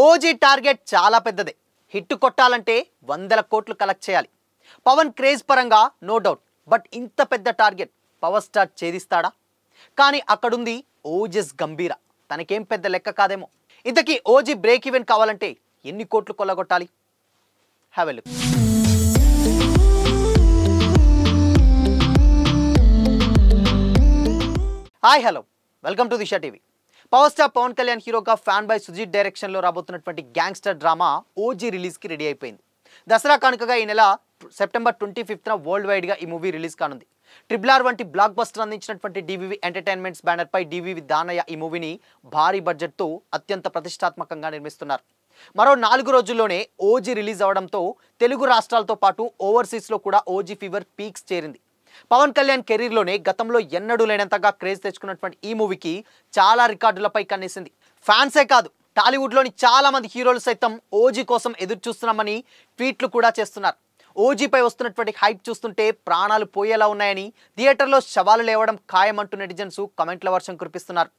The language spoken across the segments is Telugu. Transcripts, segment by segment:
ఓజీ టార్గెట్ చాలా పెద్దదే. హిట్ కొట్టాలంటే వందల కోట్లు కలెక్ట్ చేయాలి. పవన్ క్రేజ్ పరంగా నో డౌట్, బట్ ఇంత పెద్ద టార్గెట్ పవర్ స్టార్ ఛేదిస్తాడా? కానీ అక్కడుంది ఓజస్ గంభీర, తనకేం పెద్ద లెక్క కాదేమో. ఇంతకీ ఓజీ బ్రేక్ ఈవెన్ కావాలంటే ఎన్ని కోట్లు కొల్లగొట్టాలి? Have a look. Hi hello, welcome to Disha TV. Power star Pawan Kalyan హీరోగా ఫ్యాన్ బై సుజీత్ డైరెక్షన్లో రాబోతున్నటువంటి గ్యాంగ్స్టర్ డ్రామా ఓజీ రిలీజ్కి రెడీ అయిపోయింది. దసరా కానుకగా ఈ నెల సెప్టెంబర్ 25న వరల్డ్ వైడ్గా ఈ మూవీ రిలీజ్ కానుంది. RRR వంటి బ్లాక్ బస్టర్ అందించినటువంటి DVV ఎంటర్టైన్మెంట్స్ బ్యానర్పై DVV దానయ్య ఈ మూవీని భారీ బడ్జెట్తో అత్యంత ప్రతిష్టాత్మకంగా నిర్మిస్తున్నారు. మరో 4 రోజుల్లోనే ఓజీ రిలీజ్ అవడంతో తెలుగు రాష్ట్రాలతో పాటు ఓవర్సీస్లో కూడా ఓజీ ఫీవర్ పీక్స్ చేరింది. పవన్ కళ్యాణ్ కెరీర్లోనే గతంలో ఎన్నడూ లేనంతగా క్రేజ్ తెచ్చుకున్నటువంటి ఈ మూవీకి చాలా రికార్డులపై కన్నేసింది. ఫ్యాన్సే కాదు, టాలీవుడ్లోని చాలా మంది హీరోలు సైతం ఓజీ కోసం ఎదురు చూస్తున్నామని ట్వీట్లు కూడా చేస్తున్నారు. ఓజీపై వస్తున్నటువంటి హైప్ చూస్తుంటే ప్రాణాలు పోయేలా ఉన్నాయని, థియేటర్లో శవాలు లేవడం ఖాయమంటూ నెటిజన్స్ కమెంట్ల వర్షం కురిపిస్తున్నారు.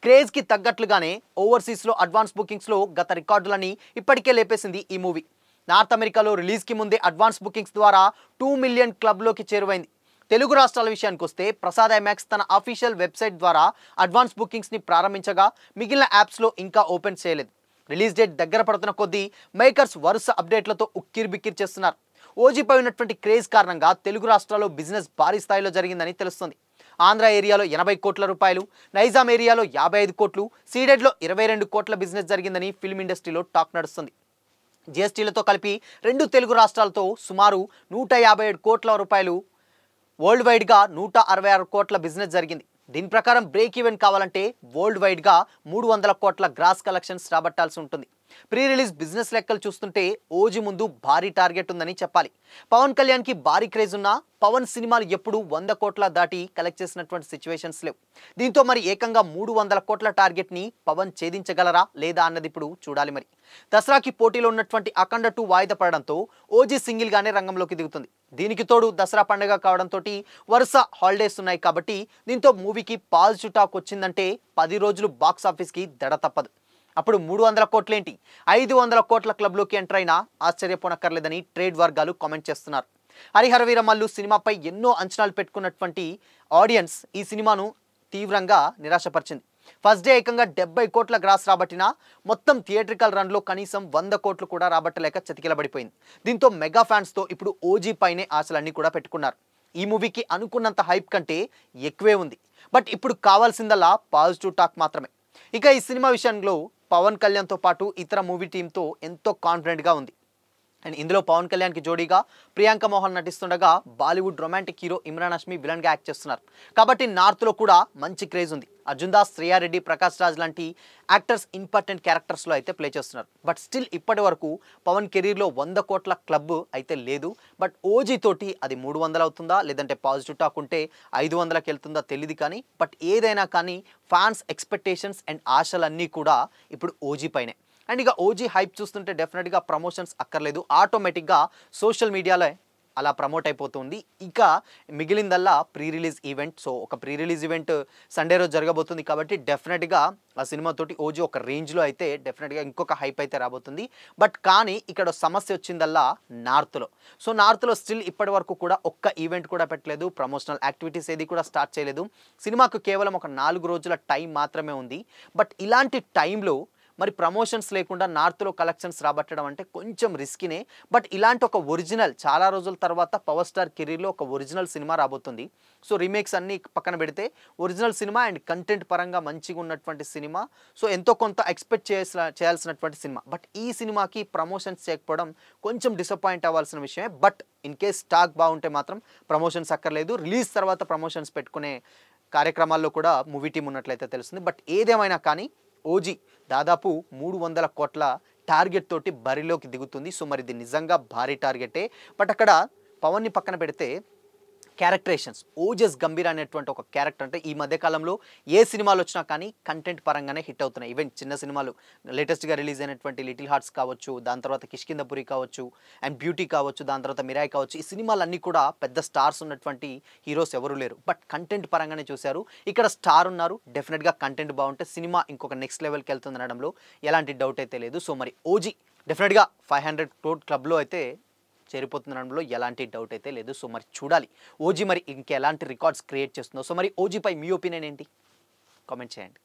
క్రేజ్కి తగ్గట్లుగానే ఓవర్సీస్లో అడ్వాన్స్ బుకింగ్స్లో గత రికార్డులని ఇప్పటికే లేపేసింది ఈ మూవీ. నార్త్ అమెరికాలో రిలీజ్కి ముందే అడ్వాన్స్ బుకింగ్స్ ద్వారా 2 మిలియన్ క్లబ్లోకి చేరువైంది. తెలుగు రాష్ట్రాల విషయానికి వస్తే ప్రసాద్ ఐమాక్స్ తన అఫీషియల్ వెబ్సైట్ ద్వారా అడ్వాన్స్ బుకింగ్స్ని ప్రారంభించగా మిగిలిన యాప్స్లో ఇంకా ఓపెన్ చేయలేదు. రిలీజ్ డేట్ దగ్గర పడుతున్న కొద్దీ మేకర్స్ వరుస అప్డేట్లతో ఉక్కిరిబిక్కిరి చేస్తున్నారు. ఓజీపై ఉన్నటువంటి క్రేజ్ కారణంగా తెలుగు రాష్ట్రాల్లో బిజినెస్ భారీ స్థాయిలో జరిగిందని తెలుస్తుంది. ఆంధ్ర ఏరియాలో 80 కోట్ల రూపాయలు, నైజాం ఏరియాలో 55 కోట్లు, సీడెడ్లో 22 కోట్ల బిజినెస్ జరిగిందని ఫిల్మ్ ఇండస్ట్రీలో టాక్ నడుస్తుంది. జీఎస్టీలతో కలిపి 2 తెలుగు రాష్ట్రాలతో సుమారు 157 కోట్ల రూపాయలు, వరల్డ్ వైడ్గా 166 కోట్ల బిజినెస్ జరిగింది. దీని ప్రకారం బ్రేక్ ఈవెన్ కావాలంటే వరల్డ్ వైడ్గా 300 కోట్ల గ్రాస్ కలెక్షన్స్ రాబట్టాల్సి ఉంటుంది. ప్రీ రిలీజ్ బిజినెస్ లెక్కలు చూస్తుంటే ఓజీ ముందు భారీ టార్గెట్ ఉందని చెప్పాలి. పవన్ కళ్యాణ్కి భారీ క్రేజ్ ఉన్నా పవన్ సినిమాలు ఎప్పుడు 100 కోట్ల దాటి కలెక్ట్ చేసినటువంటి సిచ్యువేషన్స్ లేవు. దీంతో మరి ఏకంగా 300 కోట్ల టార్గెట్ని పవన్ ఛేదించగలరా లేదా అన్నది ఇప్పుడు చూడాలి. మరి దసరాకి పోటీలో ఉన్నటువంటి అఖండ 2 వాయిదా పడడంతో ఓజీ సింగిల్గానే రంగంలోకి దిగుతుంది. దీనికి తోడు దసరా పండుగ కావడంతో వరుస హాలిడేస్ ఉన్నాయి కాబట్టి దీంతో మూవీకి పాజిటివ్ టాక్ వచ్చిందంటే 10 రోజులు బాక్స్ ఆఫీస్కి దడ తప్పదు. అప్పుడు 300 కోట్లేంటి, 500 కోట్ల క్లబ్లోకి ఎంటర్ అయినా ఆశ్చర్యపోనక్కర్లేదని ట్రేడ్ వర్గాలు కామెంట్ చేస్తున్నారు. హరిహర వీరమల్లు సినిమాపై ఎన్నో అంచనాలు పెట్టుకున్నటువంటి ఆడియన్స్ ఈ సినిమాను తీవ్రంగా నిరాశపరిచింది. ఫస్ట్ డే ఏకంగా 70 కోట్ల గ్రాస్ రాబట్టినా మొత్తం థియేట్రికల్ రన్లో కనీసం 100 కోట్లు కూడా రాబట్టలేక చతికిలబడిపోయింది. దీంతో మెగా ఫ్యాన్స్తో ఇప్పుడు ఓజీ పైనే ఆశలన్నీ కూడా పెట్టుకున్నారు. ఈ మూవీకి అనుకున్నంత హైప్ కంటే ఎక్కువే ఉంది. బట్ ఇప్పుడు కావాల్సిందల్లా పాజిటివ్ టాక్ మాత్రమే. ఇక ఈ సినిమా విషయంలో పవన్ కళ్యాణ్తో పాటు ఇతర మూవీ టీంతో ఎంతో కాన్ఫిడెంట్గా ఉంది. అండ్ ఇందులో పవన్ కళ్యాణ్కి జోడీగా ప్రియాంక మోహన్ నటిస్తుండగా బాలీవుడ్ రొమాంటిక్ హీరో ఇమ్రాన్ హష్మి విలన్గా యాక్ట్ చేస్తున్నారు. కాబట్టి నార్త్లో కూడా మంచి క్రేజ్ ఉంది. అర్జున్ దాస్, శ్రేయా రెడ్డి, ప్రకాష్ రాజ్ లాంటి యాక్టర్స్ ఇంపార్టెంట్ క్యారెక్టర్స్లో అయితే ప్లే చేస్తున్నారు. బట్ స్టిల్ ఇప్పటి వరకు పవన్ కెరీర్లో 100 కోట్ల క్లబ్ అయితే లేదు. బట్ ఓజీ తోటి అది 300 అవుతుందా లేదంటే పాజిటివ్ టాక్ ఉంటే 500కి వెళ్తుందా తెలియదు. కానీ బట్ ఏదైనా కానీ ఫ్యాన్స్ ఎక్స్పెక్టేషన్స్ అండ్ ఆశలన్నీ కూడా ఇప్పుడు ఓజీ పైనే. అండ్ ఇక ఓజీ హైప్ చూస్తుంటే డెఫినెట్గా ప్రమోషన్స్ అక్కర్లేదు, ఆటోమేటిక్గా సోషల్ మీడియాలో అలా ప్రమోట్ అయిపోతుంది. ఇక మిగిలిందల్లా ప్రీ రిలీజ్ ఈవెంట్. సో ఒక ప్రీ రిలీజ్ ఈవెంట్ సండే రోజు జరగబోతుంది కాబట్టి డెఫినెట్గా ఆ సినిమాతోటి ఓజీ ఒక రేంజ్లో అయితే డెఫినెట్గా ఇంకొక హైప్ అయితే రాబోతుంది. బట్ కానీ ఇక్కడ సమస్య వచ్చిందల్లా నార్త్లో. సో నార్త్లో స్టిల్ ఇప్పటి వరకు కూడా ఒక్క ఈవెంట్ కూడా పెట్టలేదు, ప్రమోషనల్ యాక్టివిటీస్ ఏది కూడా స్టార్ట్ చేయలేదు. సినిమాకు కేవలం ఒక 4 రోజుల టైం మాత్రమే ఉంది. బట్ ఇలాంటి టైంలో మరి ప్రమోషన్స్ లేకుండా నార్త్లో కలెక్షన్స్ రాబట్టడం అంటే కొంచెం రిస్కీనే. బట్ ఇలాంటి ఒక ఒరిజినల్ చాలా రోజుల తర్వాత పవర్ స్టార్ కెరీర్లో ఒక ఒరిజినల్ సినిమా రాబోతుంది. సో రీమేక్స్ అన్నీ పక్కన పెడితే ఒరిజినల్ సినిమా అండ్ కంటెంట్ పరంగా మంచిగా ఉన్నటువంటి సినిమా. సో ఎంతో కొంత ఎక్స్పెక్ట్ చేయాల్సినటువంటి సినిమా. బట్ ఈ సినిమాకి ప్రమోషన్స్ చేయకపోవడం కొంచెం డిసప్పాయింట్ అవ్వాల్సిన విషయమే. బట్ ఇన్ కేస్ స్టాక్ బాగుంటే మాత్రం ప్రమోషన్స్ అక్కర్లేదు, రిలీజ్ తర్వాత ప్రమోషన్స్ పెట్టుకునే కార్యక్రమాల్లో కూడా మూవీ టీం ఉన్నట్లయితే తెలుస్తుంది. బట్ ఏదేమైనా కానీ ఓజీ దాదాపు 300 కోట్ల టార్గెట్ తోటి బరిలోకి దిగుతుంది. సో మరి ఇది నిజంగా భారీ టార్గెటే. బట్ అక్కడ పవన్ని పక్కన పెడితే క్యారెక్టరేషన్స్ ఓజస్ గంభీర్ అనేటువంటి ఒక క్యారెక్టర్ అంటే ఈ మధ్య కాలంలో ఏ సినిమాలు వచ్చినా కానీ కంటెంట్ పరంగానే హిట్ అవుతున్నాయి. ఈవెన్ చిన్న సినిమాలు లేటెస్ట్గా రిలీజ్ అయినటువంటి లిటిల్ హార్ట్స్ కావచ్చు, దాని తర్వాత కిష్కిందపురి కావచ్చు, అండ్ బ్యూటీ కావచ్చు, దాని తర్వాత మిరాయ్ కావచ్చు, ఈ సినిమాలన్నీ కూడా పెద్ద స్టార్స్ ఉన్నటువంటి హీరోస్ ఎవరు లేరు, బట్ కంటెంట్ పరంగానే చూశారు. ఇక్కడ స్టార్ ఉన్నారు, డెఫినెట్గా కంటెంట్ బాగుంటే సినిమా ఇంకొక నెక్స్ట్ లెవెల్కి వెళ్తుంది అనడంలో ఎలాంటి డౌట్ అయితే లేదు. సో మరి ఓజీ డెఫినెట్గా 500 crore క్లబ్లో అయితే చేరిపోతుందనడంలో ఎలాంటి డౌట్ అయితే లేదు. సో మరి చూడాలి ఓజీ మరి ఇంకెలాంటి రికార్డ్స్ క్రియేట్ చేస్తుందో. సో మరి ఓజీపై మీ ఒపీనియన్ ఏంటి? కామెంట్ చేయండి.